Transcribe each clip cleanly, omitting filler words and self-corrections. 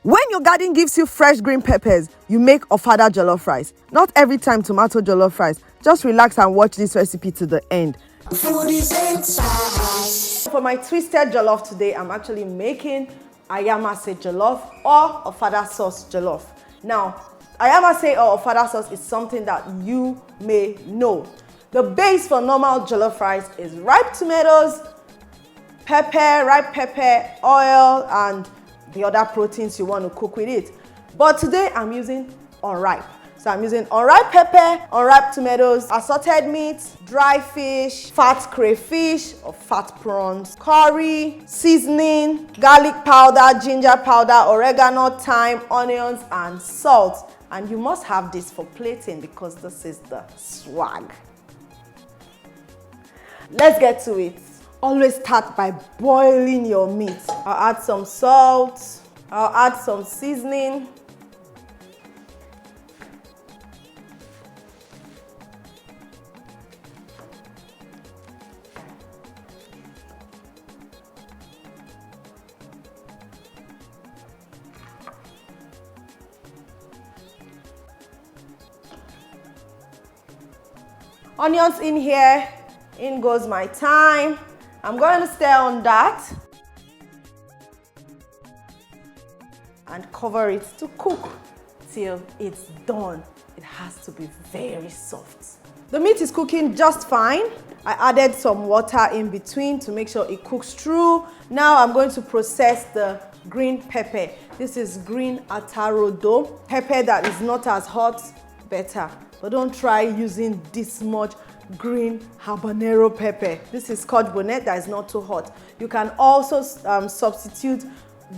When your garden gives you fresh green peppers, you make Ofada jollof rice. Not every time tomato jollof rice. Just relax and watch this recipe to the end. Foodies inside. For my twisted jollof today, I'm actually making ayamase jollof or Ofada sauce jollof. Now, ayamase or Ofada sauce is something that you may know. The base for normal jollof rice is ripe tomatoes, pepper, ripe pepper, oil, and the other proteins you want to cook with it. But today I'm using unripe. So I'm using unripe pepper, unripe tomatoes, assorted meat, dry fish, fat crayfish or fat prawns, curry, seasoning, garlic powder, ginger powder, oregano, thyme, onions, and salt. And you must have this for plating because this is the swag. Let's get to it. Always start by boiling your meat. I'll add some salt. I'll add some seasoning. Onions in here. In goes my thyme. I'm going to stir on that and cover it to cook till it's done. It has to be very soft. The meat is cooking just fine. I added some water in between to make sure it cooks through. Now I'm going to process the green pepper. This is green atarodo. Pepper that is not as hot, better. But don't try using this much green habanero pepper. This is scotch bonnet that is not too hot. You can also substitute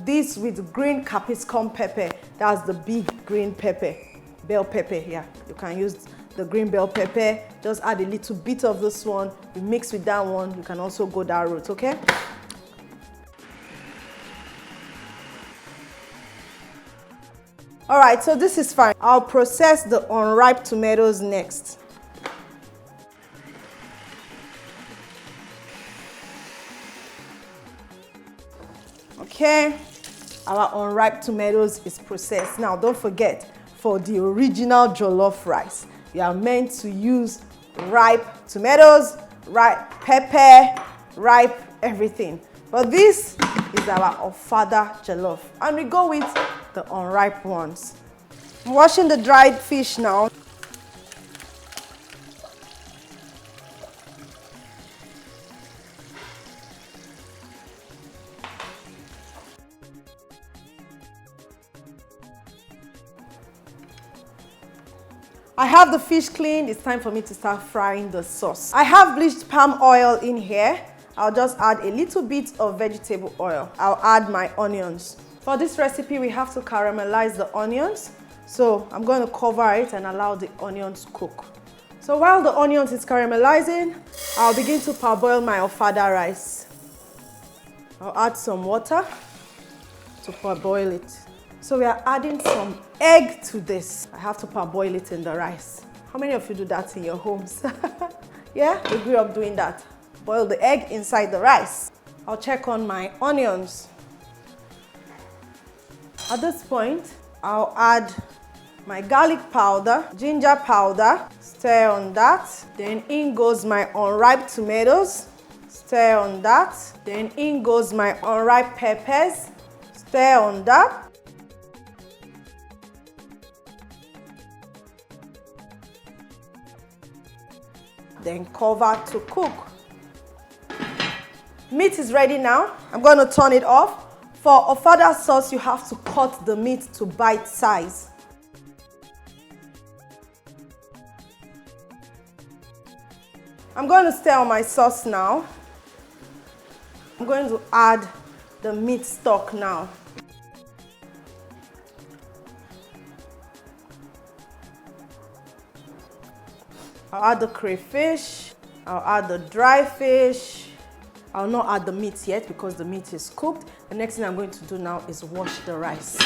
this with green capsicum pepper. That's the big green pepper, bell pepper. Yeah, you can use the green bell pepper. Just add a little bit of this one. You mix with that one. You can also go that route, okay? All right, so this is fine. I'll process the unripe tomatoes next. Okay, our unripe tomatoes is processed. Now, don't forget, for the original jollof rice, you are meant to use ripe tomatoes, ripe pepper, ripe everything. But this is our Ofada jollof, and we go with the unripe ones. I'm washing the dried fish now. I have the fish cleaned. It's time for me to start frying the sauce. I have bleached palm oil in here. I'll just add a little bit of vegetable oil. I'll add my onions. For this recipe, we have to caramelize the onions. So I'm going to cover it and allow the onions to cook. So while the onions is caramelizing, I'll begin to parboil my Ofada rice. I'll add some water to parboil it. So we are adding some egg to this. I have to parboil it in the rice. How many of you do that in your homes? Yeah, we grew up doing that. Boil the egg inside the rice. I'll check on my onions. At this point, I'll add my garlic powder, ginger powder, stir on that. Then in goes my unripe tomatoes, stir on that. Then in goes my unripe peppers, stir on that. Then cover to cook. Meat is ready now. I'm going to turn it off. For Ofada sauce, you have to cut the meat to bite size. I'm going to stir on my sauce now. I'm going to add the meat stock now. I'll add the crayfish. I'll add the dry fish. I'll not add the meat yet because the meat is cooked. The next thing I'm going to do now is wash the rice.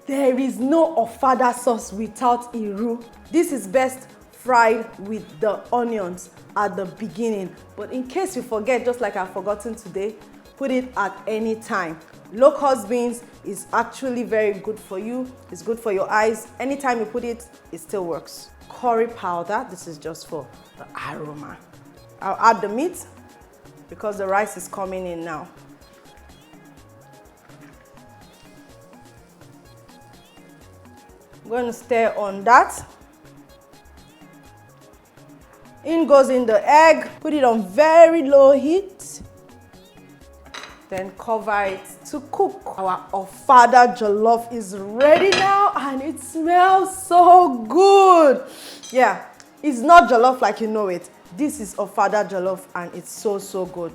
There is no Ofada sauce without iru. This is best fried with the onions at the beginning. But in case you forget, just like I've forgotten today, put it at any time. Locust beans is actually very good for you. It's good for your eyes. Anytime you put it, it still works. Curry powder, this is just for the aroma. I'll add the meat because the rice is coming in now. I'm going to stir on that. In goes in the egg. Put it on very low heat. Then cover it to cook. Our Ofada jollof is ready now and it smells so good. Yeah, it's not jollof like you know it. This is Ofada jollof and it's so good.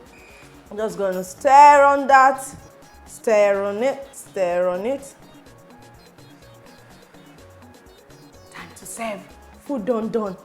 I'm just going to stir on that. Stir on it. Stir on it. Time to serve. Food done.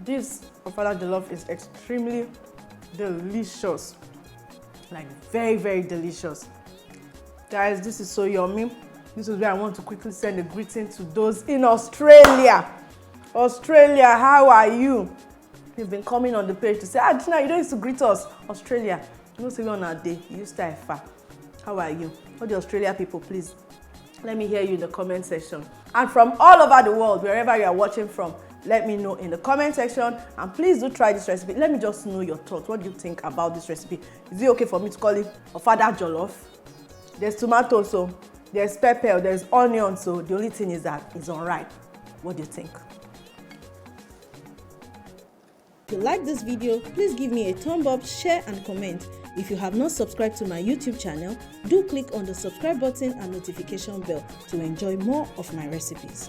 This Ofada jollof is extremely delicious, like very delicious. Guys, this is so yummy. This is where I want to quickly send a greeting to those in Australia. Australia, how are you? You've been coming on the page to say, Gina, you don't used to greet us. Australia, you don't see me on our day. You used to far. How are you? All the Australia people, please, let me hear you in the comment section. And from all over the world, wherever you are watching from, let me know in the comment section, and please do try this recipe. Let me just know your thoughts. What do you think about this recipe? Is it okay for me to call it Ofada jollof? There's tomato, so there's pepper, there's onion, so the only thing is that it's unripe. What do you think? If you like this video, please give me a thumb up, share and comment. If you have not subscribed to my YouTube channel, do click on the subscribe button and notification bell to enjoy more of my recipes.